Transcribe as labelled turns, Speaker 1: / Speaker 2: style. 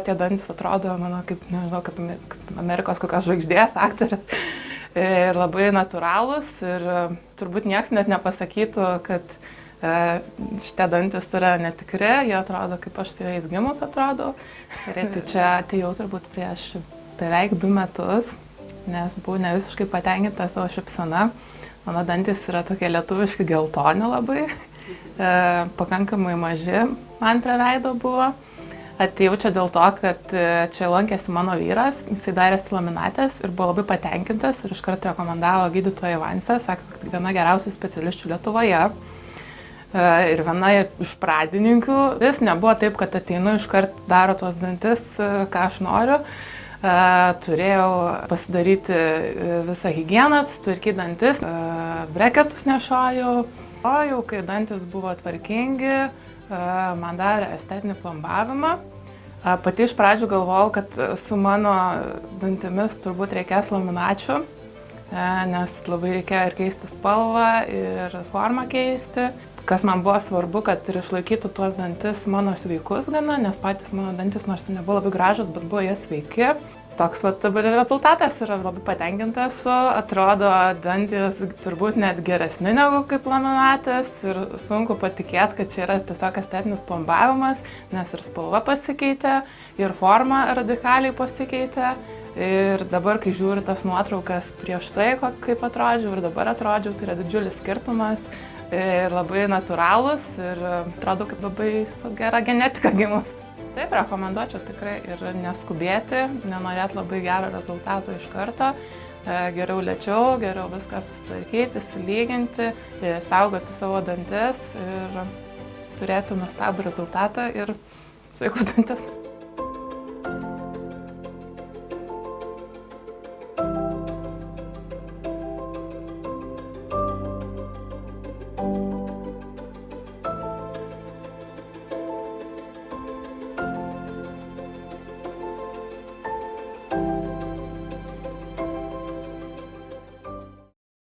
Speaker 1: tie dantis atrodo mano kaip, nežinau, kaip Amerikos kokios žvaigždės aktorės. Ir labai natūralūs ir turbūt niekas net nepasakytų, kad šitie dantis yra netikri, jie atrodo kaip aš su jais gimus atrodau. Tai čia atėjau turbūt prieš beveik 2 metus, nes buvau ne visiškai patenkinta savo šypsena. Mano dantis yra tokie lietuviški geltoni labai, pakankamai maži man prie veido buvo. Atėjau čia dėl to, kad čia lankėsi mano vyras, jisai darėsi laminatės ir buvo labai patenkintas ir iškart rekomendavo gydytoją Vansę, sako, kad viena geriausių specialisčių Lietuvoje. Ir viena iš pradininkių. Vis nebuvo taip, kad ateinu iškart daro tuos dantis, ką aš noriu. Turėjau pasidaryti visą higieną, sutvarkyti dantis, breketus nešiojau. O jau kai dantis buvo tvarkingi, man darė estetinį plombavimą. Pati iš pradžių galvojau, kad su mano dantimis turbūt reikės laminačių, nes labai reikėjo ir keisti spalvą, ir formą keisti. Kas man buvo svarbu, kad ir išlaikytų tuos dantis mano sveikus gana, nes patys mano dantis nors ir nebuvo labai gražus, bet buvo jie sveiki. Toks dabar rezultatas yra, labai patenkinta esu, atrodo dantis turbūt net geresni negu kaip laminatės ir sunku patikėti, kad čia yra tiesiog estetinis plombavimas, nes ir spalva pasikeitė, ir forma radikaliai pasikeitė. Ir dabar, kai žiūriu tas nuotraukas prieš tai, kaip atrodžiau ir dabar atrodžiau, tai yra didžiulis skirtumas. Ir labai natūralūs ir atrodo, kaip labai su gera genetika gimus. Taip, rekomenduočiau tikrai ir neskubėti, nenorėti labai gero rezultato iš karto. Geriau lėčiau, geriau viską susitvarkyti, sulyginti, saugoti savo dantis ir turėti nuostabų rezultatą ir sveikus dantis.